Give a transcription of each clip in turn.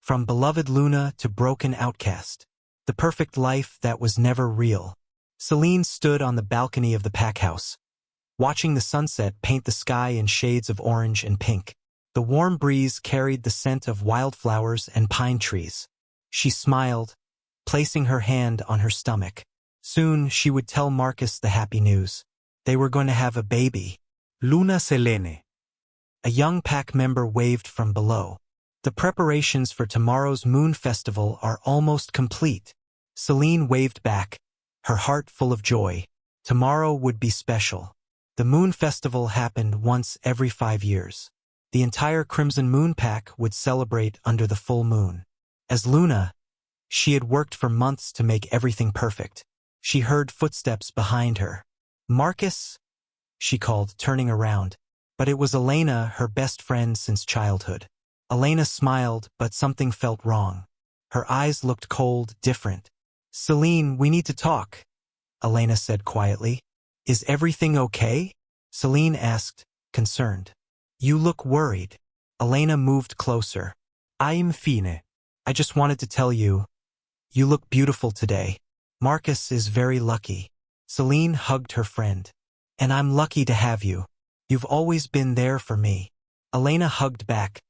From beloved Luna to broken outcast. The perfect life that was never real. Celine stood on the balcony of the pack house, watching the sunset paint the sky in shades of orange and pink. The warm breeze carried the scent of wildflowers and pine trees. She smiled, placing her hand on her stomach. Soon she would tell Marcus the happy news. They were going to have a baby. Luna Selene. A young pack member waved from below. The preparations for tomorrow's moon festival are almost complete. Celine waved back, her heart full of joy. Tomorrow would be special. The moon festival happened once every 5 years. The entire Crimson Moon Pack would celebrate under the full moon. As Luna, she had worked for months to make everything perfect. She heard footsteps behind her. "Marcus?" she called, turning around. But it was Elena, her best friend since childhood. Elena smiled, but something felt wrong. Her eyes looked cold, different. "Celine, we need to talk," Elena said quietly. "Is everything okay?" Celine asked, concerned. "You look worried." Elena moved closer. "I'm fine. I just wanted to tell you, you look beautiful today. Marcus is very lucky." Celine hugged her friend. "And I'm lucky to have you. You've always been there for me." Elena hugged back,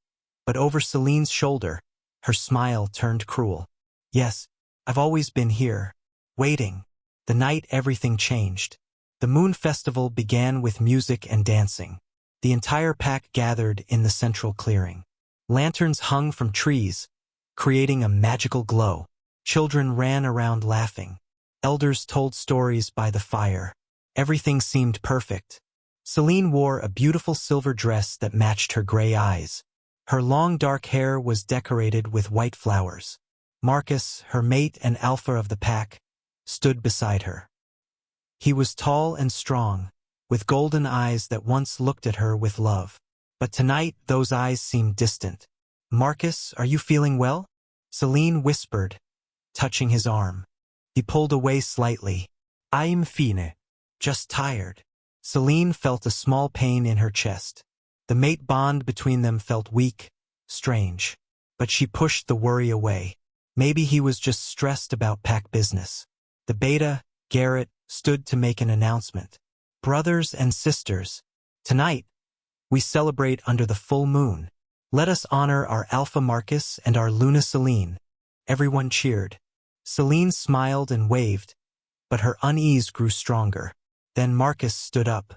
but over Celine's shoulder, her smile turned cruel. "Yes, I've always been here, waiting." The night everything changed. The moon festival began with music and dancing. The entire pack gathered in the central clearing. Lanterns hung from trees, creating a magical glow. Children ran around laughing. Elders told stories by the fire. Everything seemed perfect. Celine wore a beautiful silver dress that matched her gray eyes. Her long dark hair was decorated with white flowers. Marcus, her mate and alpha of the pack, stood beside her. He was tall and strong, with golden eyes that once looked at her with love. But tonight those eyes seemed distant. "Marcus, are you feeling well?" Celine whispered, touching his arm. He pulled away slightly. "I'm fine. Just tired." Celine felt a small pain in her chest. The mate bond between them felt weak, strange. But she pushed the worry away. Maybe he was just stressed about pack business. The beta, Garrett, stood to make an announcement. "Brothers and sisters, tonight, we celebrate under the full moon. Let us honor our Alpha Marcus and our Luna Celine." Everyone cheered. Celine smiled and waved, but her unease grew stronger. Then Marcus stood up.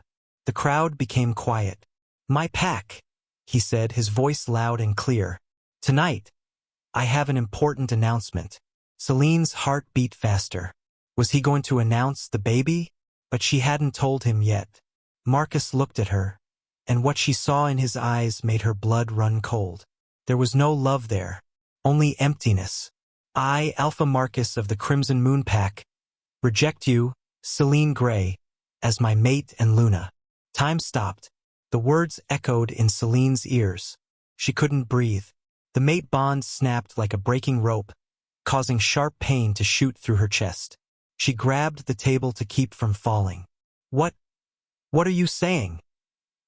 The crowd became quiet. "My pack," he said, his voice loud and clear. "Tonight, I have an important announcement." Celine's heart beat faster. Was he going to announce the baby? But she hadn't told him yet. Marcus looked at her, and what she saw in his eyes made her blood run cold. There was no love there, only emptiness. "I, Alpha Marcus of the Crimson Moon Pack, reject you, Celine Gray, as my mate and Luna." Time stopped. The words echoed in Celine's ears. She couldn't breathe. The mate bond snapped like a breaking rope, causing sharp pain to shoot through her chest. She grabbed the table to keep from falling. What are you saying?"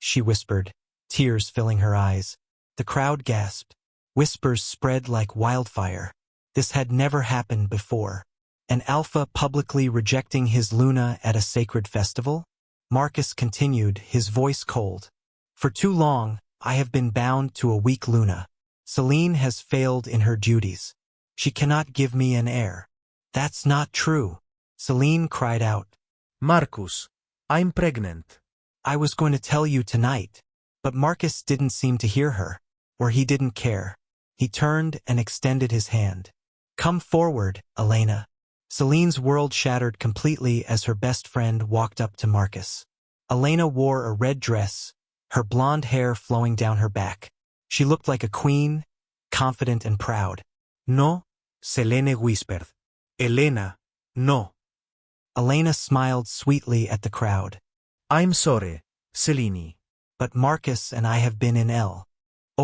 she whispered, tears filling her eyes. The crowd gasped. Whispers spread like wildfire. This had never happened before. An alpha publicly rejecting his Luna at a sacred festival? Marcus continued, his voice cold. "For too long, I have been bound to a weak Luna. Celine has failed in her duties. She cannot give me an heir." "That's not true," Celine cried out. "Marcus, I'm pregnant." "I was going to tell you tonight." But Marcus didn't seem to hear her, or he didn't care. He turned and extended his hand. "Come forward, Elena." Celine's world shattered completely as her best friend walked up to Marcus. Elena wore a red dress, her blonde hair flowing down her back. She looked like a queen, confident and proud. "No," Selene whispered. "Elena, no." Elena smiled sweetly at the crowd. "I'm sorry, Celine. "But Marcus and I have been in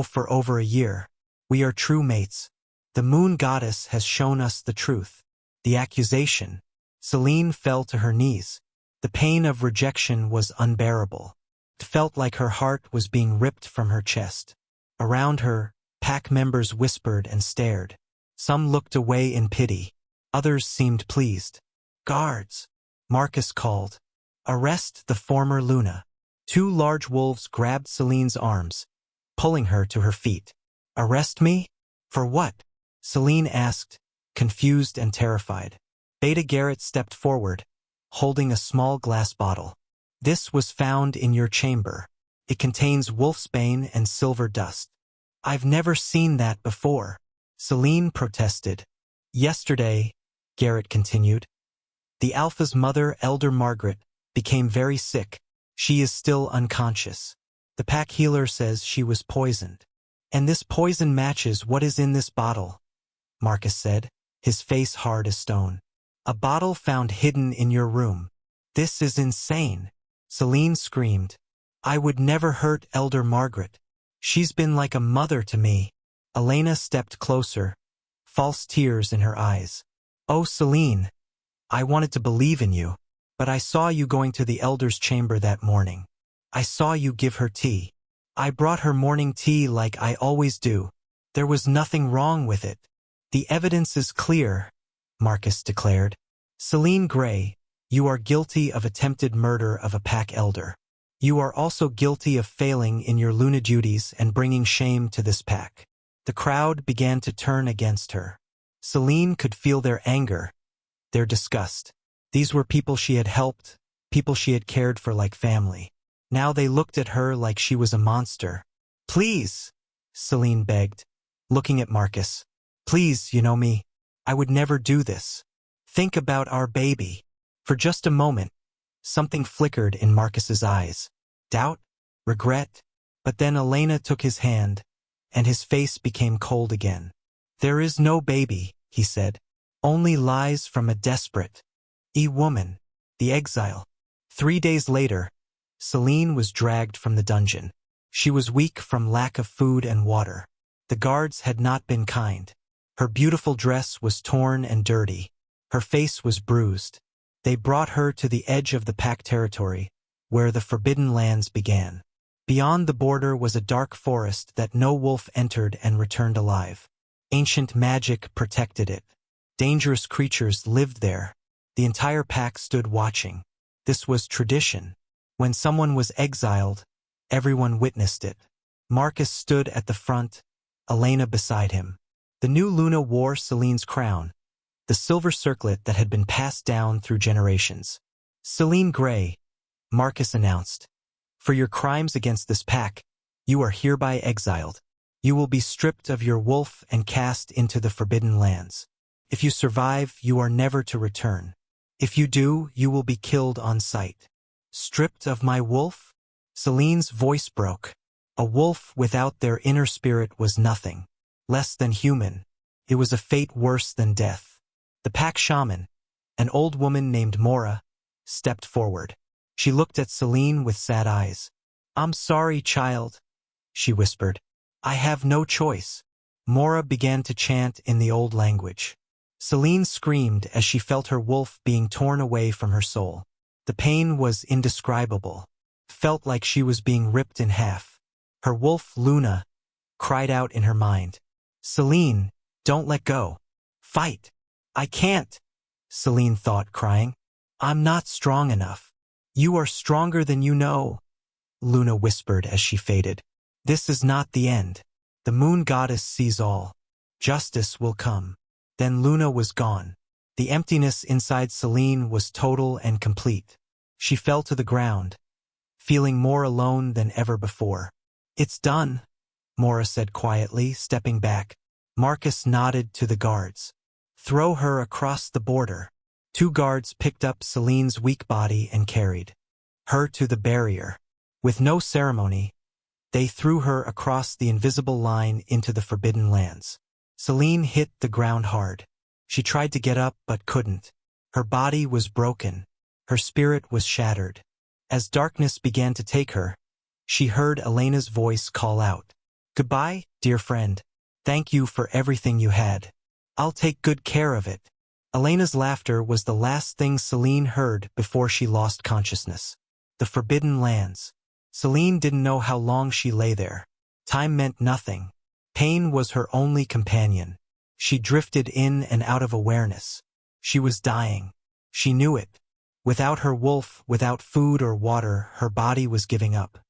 for over a year. We are true mates. The moon goddess has shown us the truth." The accusation. Celine fell to her knees. The pain of rejection was unbearable. It felt like her heart was being ripped from her chest. Around her, pack members whispered and stared. Some looked away in pity. Others seemed pleased. "Guards!" Marcus called. "Arrest the former Luna." Two large wolves grabbed Celine's arms, pulling her to her feet. "Arrest me? For what?" Celine asked, confused and terrified. Beta Garrett stepped forward, holding a small glass bottle. "This was found in your chamber. It contains wolfsbane and silver dust." "I've never seen that before," Celine protested. "Yesterday," Garrett continued, "the Alpha's mother, Elder Margaret, became very sick. She is still unconscious. The pack healer says she was poisoned. And this poison matches what is in this bottle," Marcus said, his face hard as stone. "A bottle found hidden in your room. This is insane." Celine screamed. "I would never hurt Elder Margaret. She's been like a mother to me." Elena stepped closer, false tears in her eyes. "Oh, Celine, I wanted to believe in you, but I saw you going to the Elder's chamber that morning. I saw you give her tea. I brought her morning tea like I always do. There was nothing wrong with it. The evidence is clear," Marcus declared. "Celine Gray, you are guilty of attempted murder of a pack elder. You are also guilty of failing in your Luna duties and bringing shame to this pack." The crowd began to turn against her. Celine could feel their anger, their disgust. These were people she had helped, people she had cared for like family. Now they looked at her like she was a monster. "Please," Celine begged, looking at Marcus. "Please, you know me. I would never do this. Think about our baby." For just a moment, something flickered in Marcus's eyes. Doubt? Regret? But then Elena took his hand, and his face became cold again. "There is no baby," he said. "Only lies from a desperate woman, the exile." 3 days later, Celine was dragged from the dungeon. She was weak from lack of food and water. The guards had not been kind. Her beautiful dress was torn and dirty. Her face was bruised. They brought her to the edge of the pack territory, where the forbidden lands began. Beyond the border was a dark forest that no wolf entered and returned alive. Ancient magic protected it. Dangerous creatures lived there. The entire pack stood watching. This was tradition. When someone was exiled, everyone witnessed it. Marcus stood at the front, Elena beside him. The new Luna wore Celine's crown, the silver circlet that had been passed down through generations. "Celine Gray," Marcus announced, "for your crimes against this pack, you are hereby exiled. You will be stripped of your wolf and cast into the forbidden lands. If you survive, you are never to return. If you do, you will be killed on sight." "Stripped of my wolf?" Celine's voice broke. A wolf without their inner spirit was nothing, less than human. It was a fate worse than death. The pack shaman, an old woman named Mora, stepped forward. She looked at Celine with sad eyes. "I'm sorry, child," she whispered. "I have no choice." Mora began to chant in the old language. Celine screamed as she felt her wolf being torn away from her soul. The pain was indescribable. Felt like she was being ripped in half. Her wolf, Luna, cried out in her mind. "Celine, don't let go. Fight." "I can't," Celine thought, crying. "I'm not strong enough." "You are stronger than you know," Luna whispered as she faded. "This is not the end. The moon goddess sees all. Justice will come." Then Luna was gone. The emptiness inside Celine was total and complete. She fell to the ground, feeling more alone than ever before. "It's done," Mora said quietly, stepping back. Marcus nodded to the guards. "Throw her across the border." 2 guards picked up Celine's weak body and carried her to the barrier. With no ceremony, they threw her across the invisible line into the forbidden lands. Celine hit the ground hard. She tried to get up but couldn't. Her body was broken. Her spirit was shattered. As darkness began to take her, she heard Elena's voice call out, "Goodbye, dear friend. Thank you for everything you had. I'll take good care of it." Elena's laughter was the last thing Celine heard before she lost consciousness. The forbidden lands. Celine didn't know how long she lay there. Time meant nothing. Pain was her only companion. She drifted in and out of awareness. She was dying. She knew it. Without her wolf, without food or water, her body was giving up.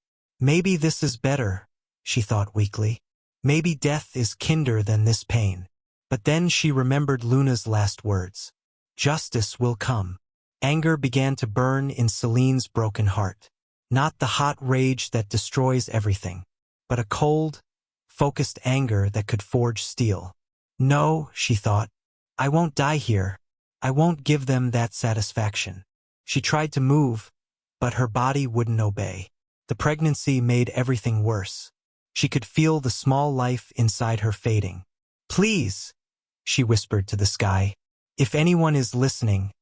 Maybe this is better, she thought weakly. Maybe death is kinder than this pain. But then she remembered Luna's last words. Justice will come. Anger began to burn in Celine's broken heart. Not the hot rage that destroys everything, but a cold, focused anger that could forge steel. No, she thought. I won't die here. I won't give them that satisfaction. She tried to move, but her body wouldn't obey. The pregnancy made everything worse. She could feel the small life inside her fading. Please, she whispered to the sky. If anyone is listening,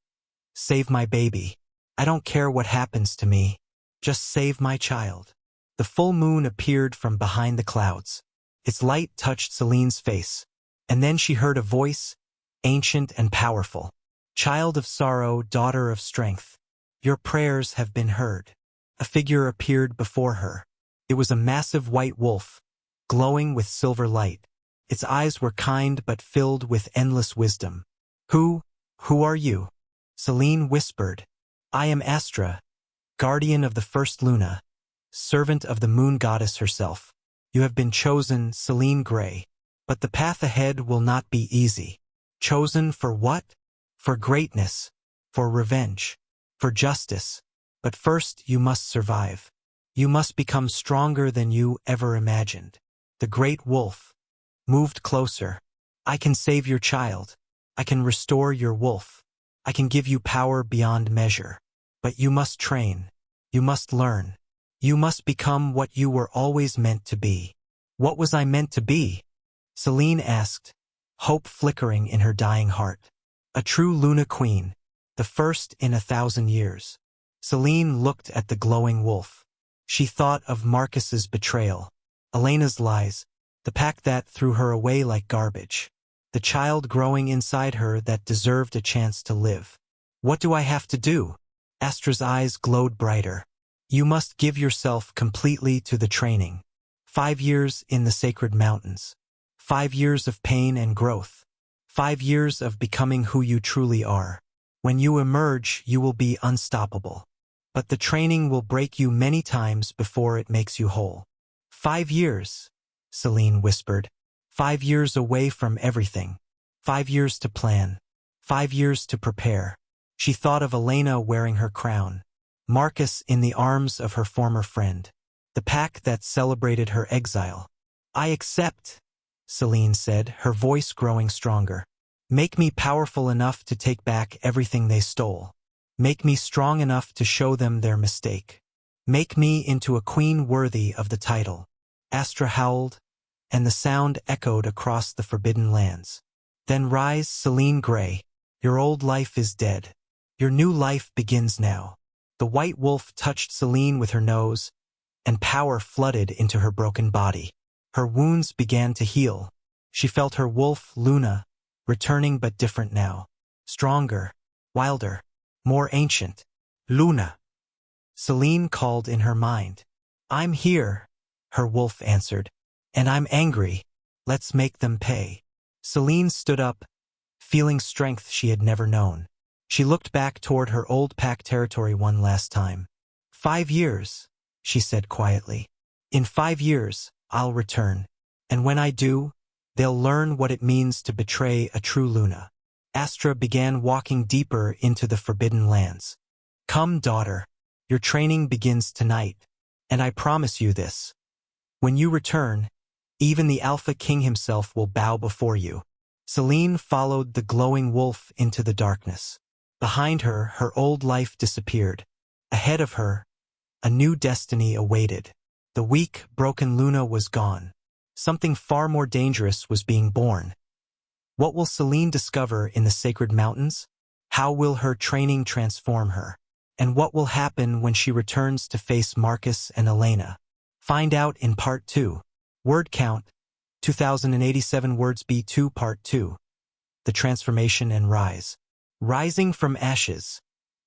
save my baby. I don't care what happens to me. Just save my child. The full moon appeared from behind the clouds. Its light touched Celine's face, and then she heard a voice, ancient and powerful. Child of sorrow, daughter of strength, your prayers have been heard. A figure appeared before her. It was a massive white wolf, glowing with silver light. Its eyes were kind but filled with endless wisdom. Who are you? Celine whispered. I am Astra, guardian of the first Luna, servant of the moon goddess herself. You have been chosen, Celine Gray. But the path ahead will not be easy. Chosen for what? For greatness, for revenge, for justice. But first you must survive. You must become stronger than you ever imagined. The great wolf moved closer. I can save your child. I can restore your wolf. I can give you power beyond measure. But you must train. You must learn. You must become what you were always meant to be. What was I meant to be? Celine asked, hope flickering in her dying heart. A true Luna Queen, the first in 1,000 years. Celine looked at the glowing wolf. She thought of Marcus's betrayal, Elena's lies, the pack that threw her away like garbage, the child growing inside her that deserved a chance to live. What do I have to do? Astra's eyes glowed brighter. You must give yourself completely to the training. 5 years in the sacred mountains. 5 years of pain and growth. 5 years of becoming who you truly are. When you emerge, you will be unstoppable. But the training will break you many times before it makes you whole. 5 years, Celine whispered. 5 years away from everything. 5 years to plan. 5 years to prepare. She thought of Elena wearing her crown. Marcus in the arms of her former friend. The pack that celebrated her exile. I accept, Celine said, her voice growing stronger. Make me powerful enough to take back everything they stole. Make me strong enough to show them their mistake. Make me into a queen worthy of the title. Astra howled, and the sound echoed across the forbidden lands. Then rise, Celine Gray. Your old life is dead. Your new life begins now. The white wolf touched Celine with her nose, and power flooded into her broken body. Her wounds began to heal. She felt her wolf, Luna, returning but different now. Stronger, wilder, more ancient. Luna. Celine called in her mind. I'm here, her wolf answered. And I'm angry. Let's make them pay. Celine stood up, feeling strength she had never known. She looked back toward her old pack territory one last time. 5 years, she said quietly. In 5 years, I'll return. And when I do, they'll learn what it means to betray a true Luna. Astra began walking deeper into the forbidden lands. Come, daughter. Your training begins tonight. And I promise you this. When you return, even the Alpha King himself will bow before you. Celine followed the glowing wolf into the darkness. Behind her, her old life disappeared. Ahead of her, a new destiny awaited. The weak, broken Luna was gone. Something far more dangerous was being born. What will Celine discover in the sacred mountains? How will her training transform her? And what will happen when she returns to face Marcus and Elena? Find out in Part 2. Word count, 2087 words B2 Part 2. The Transformation and Rise. Rising from ashes.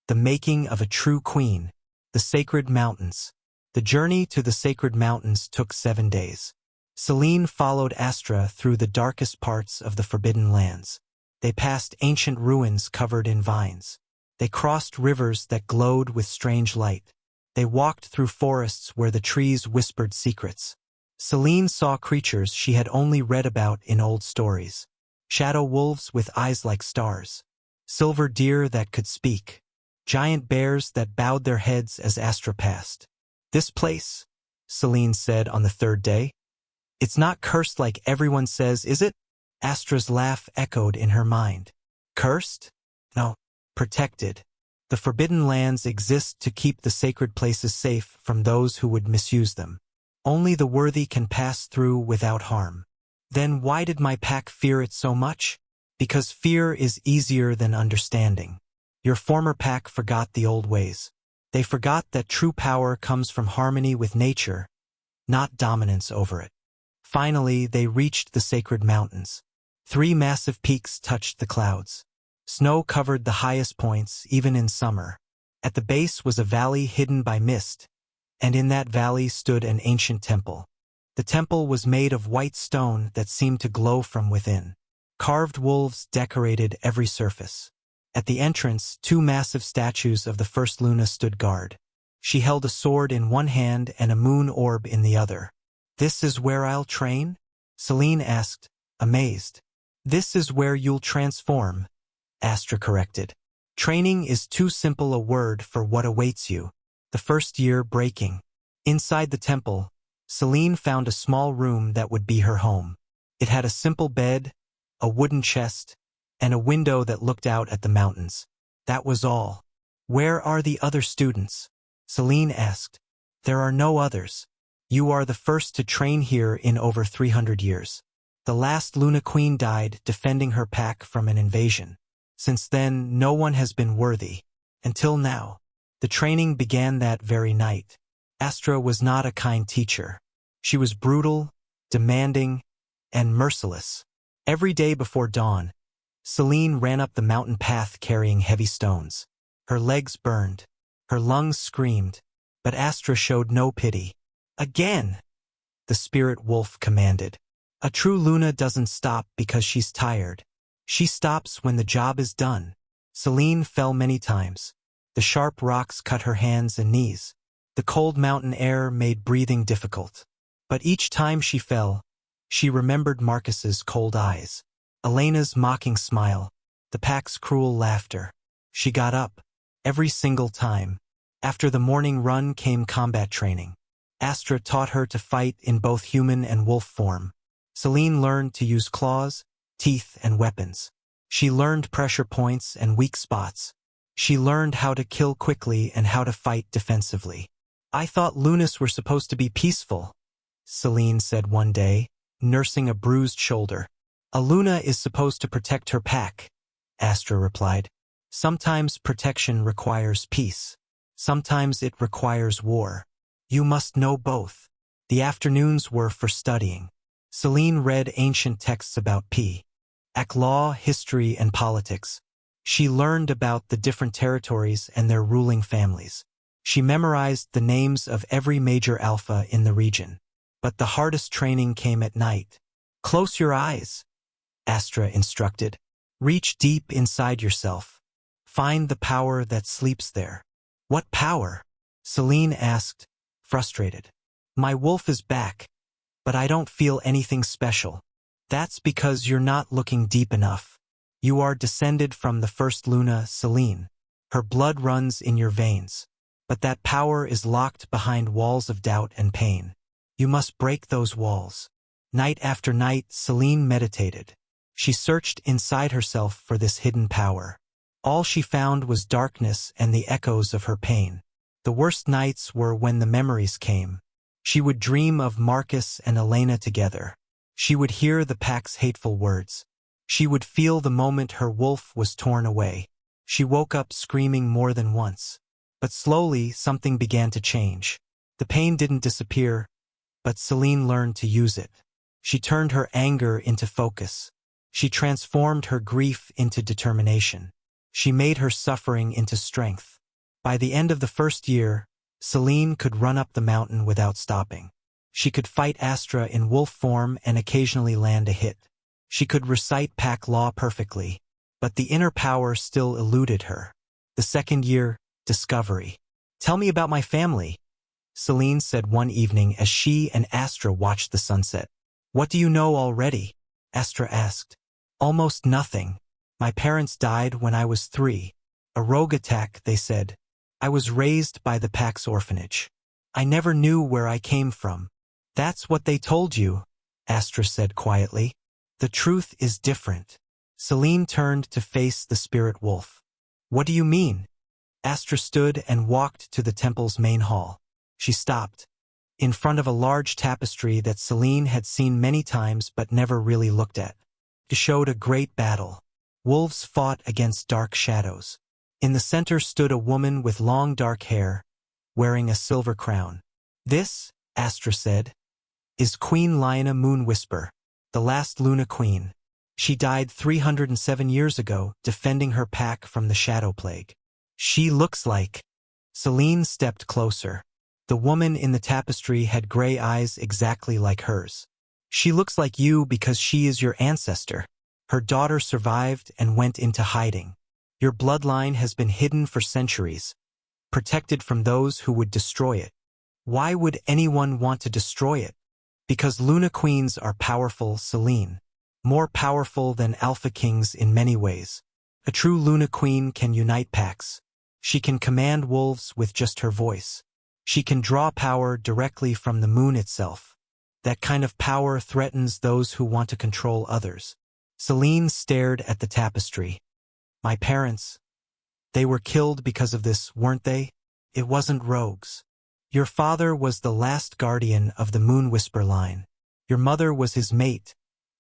The making of a true queen. The sacred mountains. The journey to the sacred mountains took 7 days. Selene followed Astra through the darkest parts of the Forbidden Lands. They passed ancient ruins covered in vines. They crossed rivers that glowed with strange light. They walked through forests where the trees whispered secrets. Selene saw creatures she had only read about in old stories. Shadow wolves with eyes like stars. Silver deer that could speak. Giant bears that bowed their heads as Astra passed. "This place," Selene said on the third day. "It's not cursed like everyone says, is it?" Astra's laugh echoed in her mind. "Cursed? No, protected. The Forbidden Lands exist to keep the sacred places safe from those who would misuse them. Only the worthy can pass through without harm." "Then why did my pack fear it so much?" "Because fear is easier than understanding. Your former pack forgot the old ways. They forgot that true power comes from harmony with nature, not dominance over it." Finally, they reached the sacred mountains. 3 massive peaks touched the clouds. Snow covered the highest points, even in summer. At the base was a valley hidden by mist, and in that valley stood an ancient temple. The temple was made of white stone that seemed to glow from within. Carved wolves decorated every surface. At the entrance, 2 massive statues of the first Luna stood guard. She held a sword in one hand and a moon orb in the other. "This is where I'll train?" Selene asked, amazed. "This is where you'll transform," Astra corrected. "Training is too simple a word for what awaits you." The first year breaking. Inside the temple, Selene found a small room that would be her home. It had a simple bed, a wooden chest, and a window that looked out at the mountains. That was all. "Where are the other students?" Selene asked. "There are no others. You are the first to train here in over 300 years. The last Luna Queen died defending her pack from an invasion. Since then, no one has been worthy. Until now. The training began that very night. Astra was not a kind teacher. She was brutal, demanding, and merciless. Every day before dawn, Selene ran up the mountain path carrying heavy stones. Her legs burned. Her lungs screamed. But Astra showed no pity. "Again!" the spirit wolf commanded. "A true Luna doesn't stop because she's tired. She stops when the job is done." Selene fell many times. The sharp rocks cut her hands and knees. The cold mountain air made breathing difficult. But each time she fell, she remembered Marcus's cold eyes, Elena's mocking smile, the pack's cruel laughter. She got up, every single time. After the morning run came combat training. Astra taught her to fight in both human and wolf form. Selene learned to use claws, teeth, and weapons. She learned pressure points and weak spots. She learned how to kill quickly and how to fight defensively. "I thought Lunas were supposed to be peaceful," Selene said one day, nursing a bruised shoulder. "A Luna is supposed to protect her pack," Astra replied. "Sometimes protection requires peace. Sometimes it requires war. You must know both." The afternoons were for studying. Selene read ancient texts about law, history, and politics. She learned about the different territories and their ruling families. She memorized the names of every major alpha in the region. But the hardest training came at night. "Close your eyes," Astra instructed. "Reach deep inside yourself. Find the power that sleeps there." "What power?" Selene asked, frustrated. "My wolf is back, but I don't feel anything special." "That's because you're not looking deep enough. You are descended from the first Luna, Selene. Her blood runs in your veins. But that power is locked behind walls of doubt and pain. You must break those walls." Night after night, Selene meditated. She searched inside herself for this hidden power. All she found was darkness and the echoes of her pain. The worst nights were when the memories came. She would dream of Marcus and Elena together. She would hear the pack's hateful words. She would feel the moment her wolf was torn away. She woke up screaming more than once. But slowly, something began to change. The pain didn't disappear, but Selene learned to use it. She turned her anger into focus. She transformed her grief into determination. She made her suffering into strength. By the end of the first year, Selene could run up the mountain without stopping. She could fight Astra in wolf form and occasionally land a hit. She could recite pack law perfectly, but the inner power still eluded her. The second year, discovery. "Tell me about my family," Celine said one evening as she and Astra watched the sunset. "What do you know already?" Astra asked. "Almost nothing. My parents died when I was 3. A rogue attack, they said. I was raised by the pack's orphanage. I never knew where I came from." "That's what they told you," Astra said quietly. "The truth is different." Celine turned to face the spirit wolf. "What do you mean?" Astra stood and walked to the temple's main hall. She stopped, in front of a large tapestry that Celine had seen many times but never really looked at. It showed a great battle. Wolves fought against dark shadows. In the center stood a woman with long dark hair, wearing a silver crown. "This," Astra said, "is Queen Liona Moonwhisper, the last Luna Queen. She died 307 years ago, defending her pack from the Shadow Plague." "She looks like—" Celine stepped closer. The woman in the tapestry had gray eyes exactly like hers. "She looks like you because she is your ancestor. Her daughter survived and went into hiding. Your bloodline has been hidden for centuries, protected from those who would destroy it." "Why would anyone want to destroy it?" "Because Luna Queens are powerful, Celine. More powerful than Alpha Kings in many ways. A true Luna Queen can unite packs. She can command wolves with just her voice. She can draw power directly from the moon itself. That kind of power threatens those who want to control others." Celine stared at the tapestry. "My parents, they were killed because of this, weren't they? It wasn't rogues. Your father was the last guardian of the Moonwhisper line. Your mother was his mate,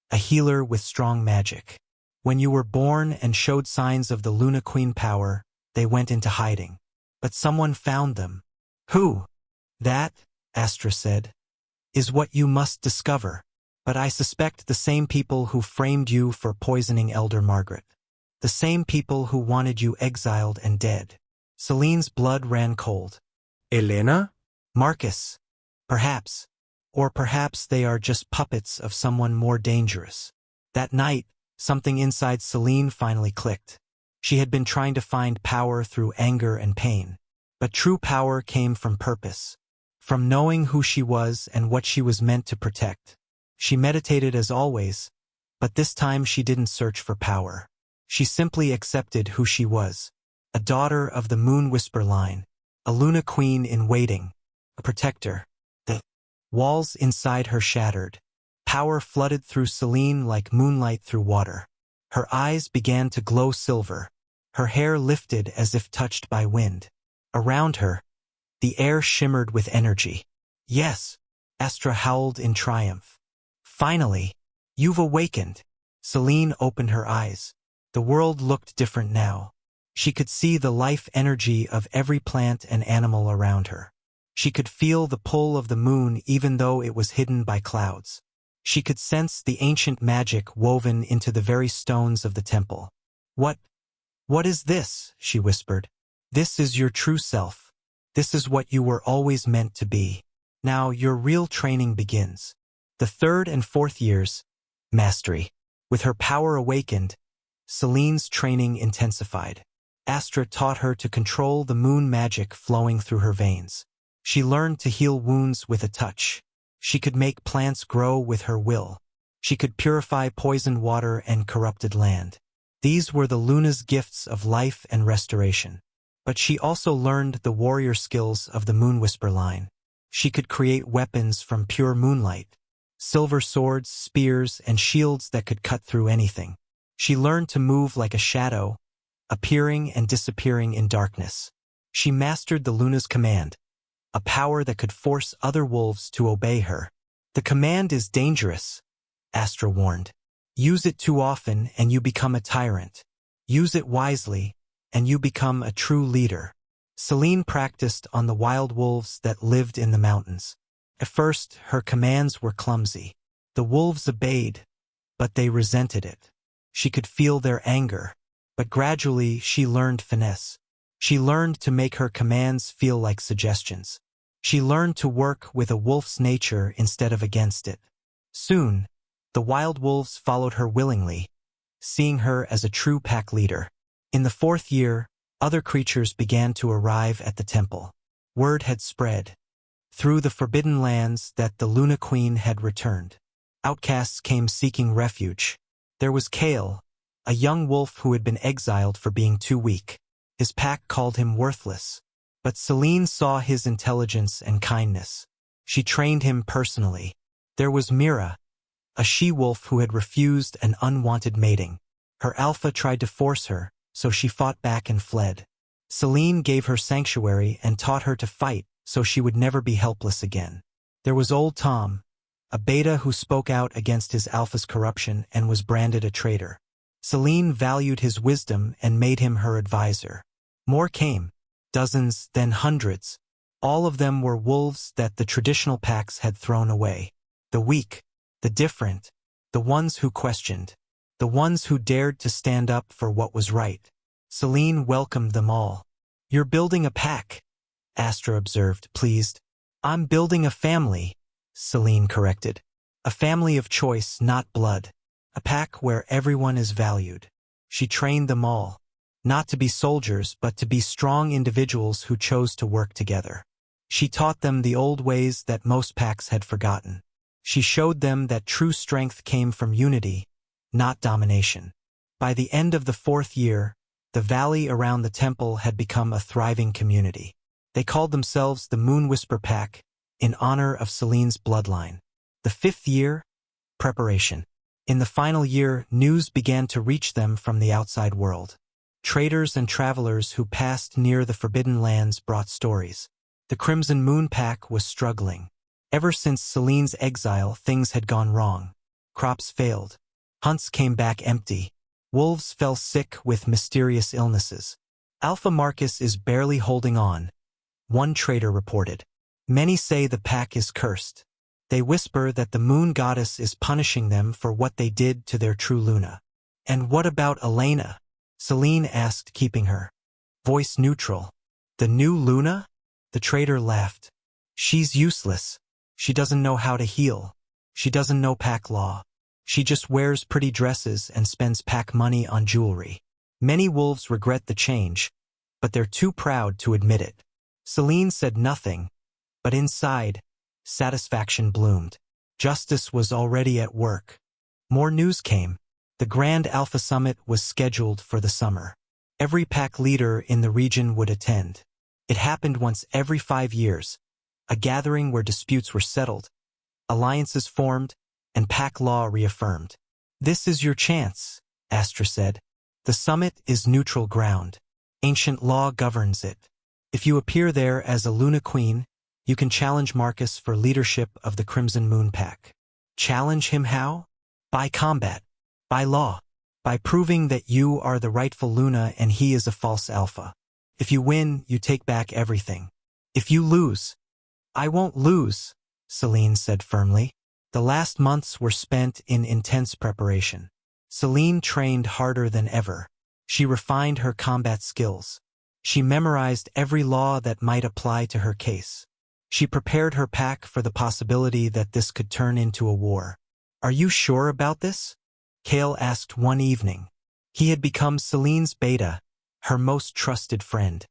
a healer with strong magic. When you were born and showed signs of the Luna Queen power, they went into hiding. But someone found them." "Who?" "That," Astra said, "is what you must discover. But I suspect the same people who framed you for poisoning Elder Margaret. The same people who wanted you exiled and dead." Celine's blood ran cold. Elena? "Marcus. Perhaps. Or perhaps they are just puppets of someone more dangerous." That night, something inside Celine finally clicked. She had been trying to find power through anger and pain. But true power came from purpose, from knowing who she was and what she was meant to protect. She meditated as always, but this time she didn't search for power. She simply accepted who she was. A daughter of the Moonwhisper line, a Luna Queen in waiting, a protector. The walls inside her shattered. Power flooded through Celine like moonlight through water. Her eyes began to glow silver. Her hair lifted as if touched by wind. Around her, the air shimmered with energy. "Yes," Astra howled in triumph. "Finally, you've awakened." Celine opened her eyes. The world looked different now. She could see the life energy of every plant and animal around her. She could feel the pull of the moon even though it was hidden by clouds. She could sense the ancient magic woven into the very stones of the temple. What is this?" she whispered. "This is your true self. This is what you were always meant to be. Now your real training begins." The third and fourth years, mastery. With her power awakened, Celine's training intensified. Astra taught her to control the moon magic flowing through her veins. She learned to heal wounds with a touch. She could make plants grow with her will. She could purify poisoned water and corrupted land. These were the Luna's gifts of life and restoration. But she also learned the warrior skills of the Moonwhisper line. She could create weapons from pure moonlight. Silver swords, spears, and shields that could cut through anything. She learned to move like a shadow, appearing and disappearing in darkness. She mastered the Luna's command, a power that could force other wolves to obey her. "The command is dangerous," Astra warned. "Use it too often and you become a tyrant. Use it wisely and you become a true leader." Celine practiced on the wild wolves that lived in the mountains. At first, her commands were clumsy. The wolves obeyed, but they resented it. She could feel their anger, but gradually she learned finesse. She learned to make her commands feel like suggestions. She learned to work with a wolf's nature instead of against it. Soon, the wild wolves followed her willingly, seeing her as a true pack leader. In the 4th year, other creatures began to arrive at the temple. Word had spread through the forbidden lands that the Luna Queen had returned. Outcasts came seeking refuge. There was Kale, a young wolf who had been exiled for being too weak. His pack called him worthless. But Celine saw his intelligence and kindness. She trained him personally. There was Mira, a she-wolf who had refused an unwanted mating. Her alpha tried to force her, so she fought back and fled. Celine gave her sanctuary and taught her to fight so she would never be helpless again. There was old Tom, a beta who spoke out against his alpha's corruption and was branded a traitor. Celine valued his wisdom and made him her advisor. More came. Dozens, then hundreds. All of them were wolves that the traditional packs had thrown away. The weak, the different, the ones who questioned, the ones who dared to stand up for what was right. Celine welcomed them all. "You're building a pack," Astra observed, pleased. "I'm building a family," Celine corrected. "A family of choice, not blood. A pack where everyone is valued." She trained them all. Not to be soldiers, but to be strong individuals who chose to work together. She taught them the old ways that most packs had forgotten. She showed them that true strength came from unity, not domination. By the end of the 4th year, the valley around the temple had become a thriving community. They called themselves the Moon Whisper Pack, in honor of Celine's bloodline. The 5th year, preparation. In the final year, news began to reach them from the outside world. Traders and travelers who passed near the Forbidden Lands brought stories. The Crimson Moon Pack was struggling. Ever since Celine's exile, things had gone wrong. Crops failed. Hunts came back empty. Wolves fell sick with mysterious illnesses. Alpha Marcus is barely holding on, one trader reported. Many say the pack is cursed. They whisper that the moon goddess is punishing them for what they did to their true Luna. "And what about Elena?" Celine asked, keeping her voice neutral. "The new Luna?" The trader laughed. "She's useless. She doesn't know how to heal. She doesn't know pack law. She just wears pretty dresses and spends pack money on jewelry." Many wolves regret the change, but they're too proud to admit it. Celine said nothing, but inside, satisfaction bloomed. Justice was already at work. More news came. The Grand Alpha Summit was scheduled for the summer. Every pack leader in the region would attend. It happened once every 5 years, a gathering where disputes were settled, alliances formed, and pack law reaffirmed. "This is your chance," Astra said. "The summit is neutral ground. Ancient law governs it. If you appear there as a Luna Queen, you can challenge Marcus for leadership of the Crimson Moon Pack." "Challenge him how?" "By combat. By law. By proving that you are the rightful Luna and he is a false alpha. If you win, you take back everything. If you lose—" "I won't lose," Celine said firmly. The last months were spent in intense preparation. Celine trained harder than ever. She refined her combat skills. She memorized every law that might apply to her case. She prepared her pack for the possibility that this could turn into a war. "Are you sure about this?" Kale asked one evening. He had become Celine's beta, her most trusted friend.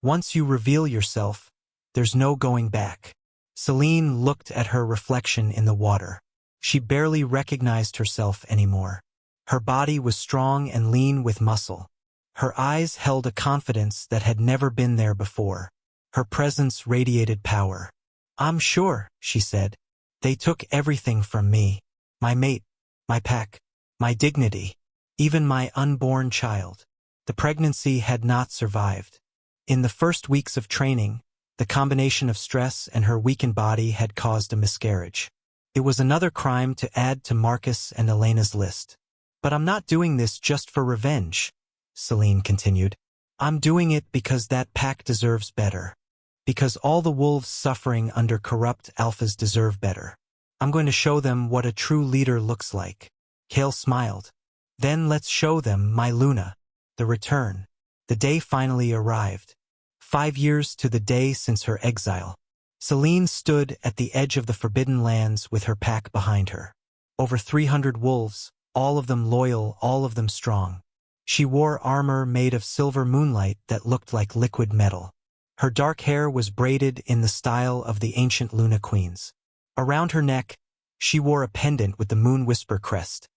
"Once you reveal yourself, there's no going back." Celine looked at her reflection in the water. She barely recognized herself anymore. Her body was strong and lean with muscle. Her eyes held a confidence that had never been there before. Her presence radiated power. "I'm sure," she said. "They took everything from me. My mate, my pack, my dignity, even my unborn child." The pregnancy had not survived. In the first weeks of training, the combination of stress and her weakened body had caused a miscarriage. It was another crime to add to Marcus and Elena's list. "But I'm not doing this just for revenge," Celine continued. "I'm doing it because that pack deserves better. Because all the wolves suffering under corrupt alphas deserve better. I'm going to show them what a true leader looks like." Kale smiled. "Then let's show them my Luna." The return. The day finally arrived. 5 years to the day since her exile. Celine stood at the edge of the Forbidden Lands with her pack behind her. Over 300 wolves, all of them loyal, all of them strong. She wore armor made of silver moonlight that looked like liquid metal. Her dark hair was braided in the style of the ancient Luna Queens. Around her neck, she wore a pendant with the Moon Whisper crest,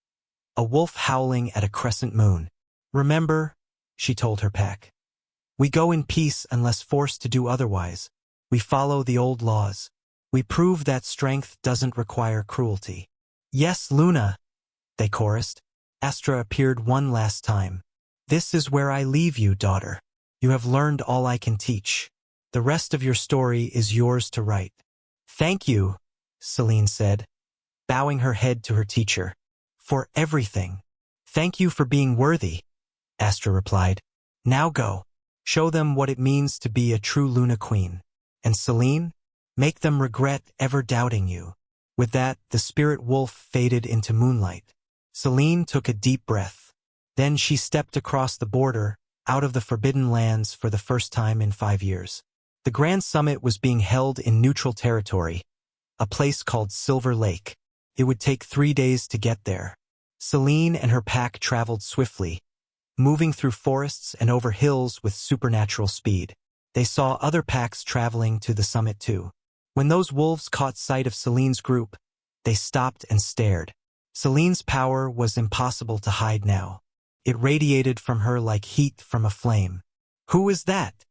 a wolf howling at a crescent moon. "Remember," she told her pack, "we go in peace unless forced to do otherwise. We follow the old laws. We prove that strength doesn't require cruelty." "Yes, Luna," they chorused. Astra appeared one last time. "This is where I leave you, daughter. You have learned all I can teach. The rest of your story is yours to write." "Thank you," Celine said, bowing her head to her teacher, "for everything." "Thank you for being worthy," Astra replied. "Now go. Show them what it means to be a true Luna Queen. And Celine, make them regret ever doubting you." With that, the spirit wolf faded into moonlight. Celine took a deep breath. Then she stepped across the border, out of the Forbidden Lands for the first time in 5 years. The Grand Summit was being held in neutral territory, a place called Silver Lake. It would take 3 days to get there. Celine and her pack traveled swiftly, moving through forests and over hills with supernatural speed. They saw other packs traveling to the summit too. When those wolves caught sight of Celine's group, they stopped and stared. Celine's power was impossible to hide now. It radiated from her like heat from a flame. "Who is that?"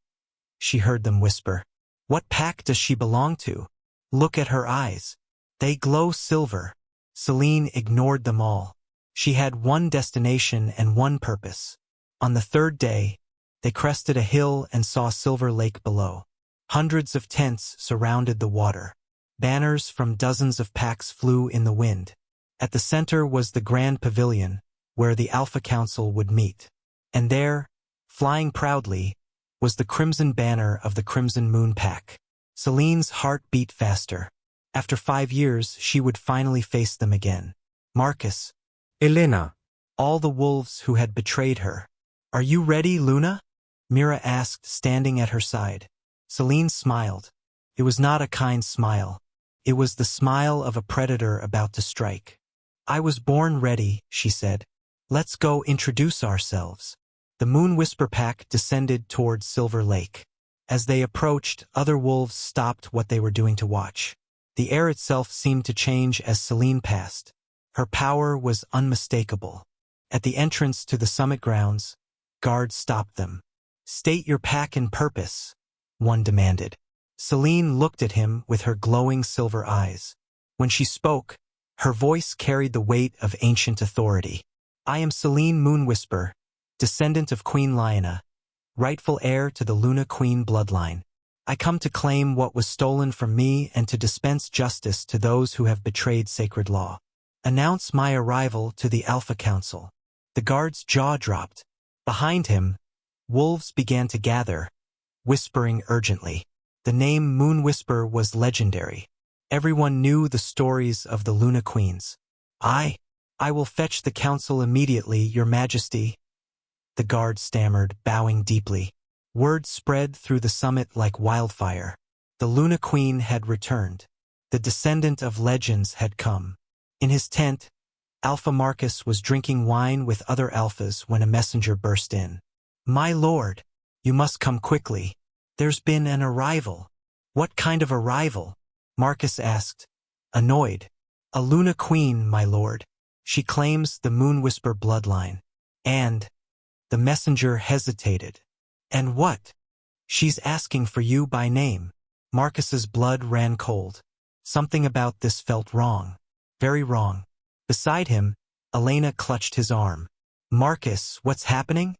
she heard them whisper. "What pack does she belong to? Look at her eyes. They glow silver." Celine ignored them all. She had one destination and one purpose. On the third day, they crested a hill and saw Silver Lake below. Hundreds of tents surrounded the water. Banners from dozens of packs flew in the wind. At the center was the Grand Pavilion, where the Alpha Council would meet. And there, flying proudly, was the crimson banner of the Crimson Moon Pack. Celine's heart beat faster. After 5 years, she would finally face them again. Marcus, Elena. all the wolves who had betrayed her. "Are you ready, Luna?" Mira asked, standing at her side. Celine smiled. It was not a kind smile. It was the smile of a predator about to strike. "I was born ready," she said. "Let's go introduce ourselves." The Moon Whisper Pack descended toward Silver Lake. As they approached, other wolves stopped what they were doing to watch. The air itself seemed to change as Celine passed. Her power was unmistakable. At the entrance to the summit grounds, guards stopped them. "State your pack and purpose," one demanded. Celine looked at him with her glowing silver eyes. When she spoke, her voice carried the weight of ancient authority. "I am Celine Moonwhisper, descendant of Queen Liona, rightful heir to the Luna Queen bloodline. I come to claim what was stolen from me and to dispense justice to those who have betrayed sacred law. Announce my arrival to the Alpha Council." The guard's jaw dropped. Behind him, wolves began to gather, whispering urgently. The name Moonwhisper was legendary. Everyone knew the stories of the Luna Queens. I will fetch the council immediately, Your Majesty," the guard stammered, bowing deeply. Word spread through the summit like wildfire. The Luna Queen had returned. The descendant of legends had come. In his tent, Alpha Marcus was drinking wine with other alphas when a messenger burst in. "My lord, you must come quickly. There's been an arrival." "What kind of arrival?" Marcus asked, annoyed. "A Luna Queen, my lord. She claims the Moonwhisper bloodline." And the messenger hesitated. "And what?" "She's asking for you by name." Marcus's blood ran cold. Something about this felt wrong. Very wrong. Beside him, Elena clutched his arm. "Marcus, what's happening?"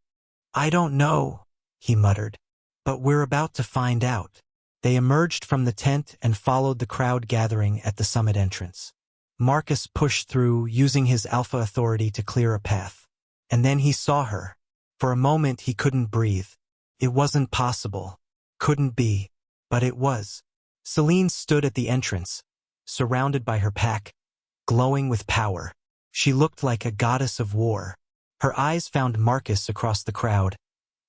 "I don't know," he muttered. "But we're about to find out." They emerged from the tent and followed the crowd gathering at the summit entrance. Marcus pushed through, using his alpha authority to clear a path. And then he saw her. For a moment he couldn't breathe. It wasn't possible. Couldn't be. But it was. Celine stood at the entrance, surrounded by her pack, glowing with power. She looked like a goddess of war. Her eyes found Marcus across the crowd,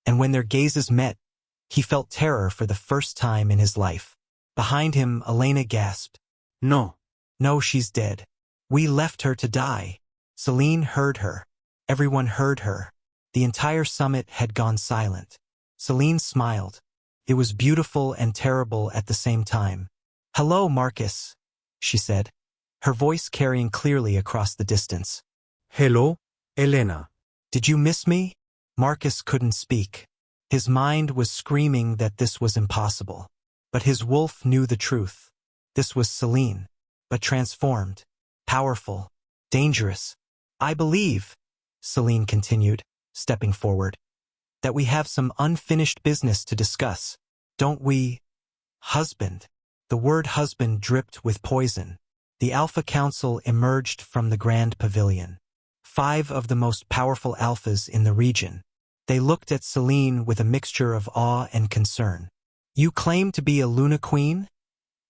and when their gazes met, he felt terror for the first time in his life. Behind him, Elena gasped. No. No, she's dead. We left her to die. Celine heard her. Everyone heard her. The entire summit had gone silent. Celine smiled. It was beautiful and terrible at the same time. Hello, Marcus, she said, her voice carrying clearly across the distance. Hello, Elena. Did you miss me? Marcus couldn't speak. His mind was screaming that this was impossible. But his wolf knew the truth. This was Celine, but transformed, powerful, dangerous. I believe, Celine continued, stepping forward, that we have some unfinished business to discuss. Don't we? Husband. The word husband dripped with poison. The Alpha Council emerged from the Grand Pavilion. 5 of the most powerful alphas in the region. They looked at Celine with a mixture of awe and concern. You claim to be a Luna Queen?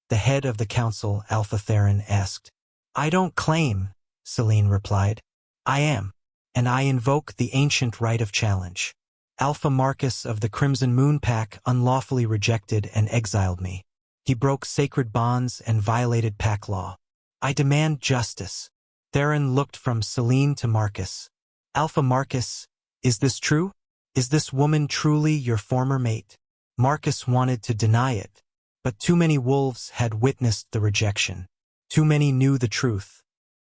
The head of the council, Alpha Theron, asked. I don't claim, Celine replied. I am, and I invoke the ancient right of challenge. Alpha Marcus of the Crimson Moon Pack unlawfully rejected and exiled me. He broke sacred bonds and violated pack law. I demand justice. Theron looked from Celine to Marcus. Alpha Marcus, is this true? Is this woman truly your former mate? Marcus wanted to deny it, but too many wolves had witnessed the rejection. Too many knew the truth.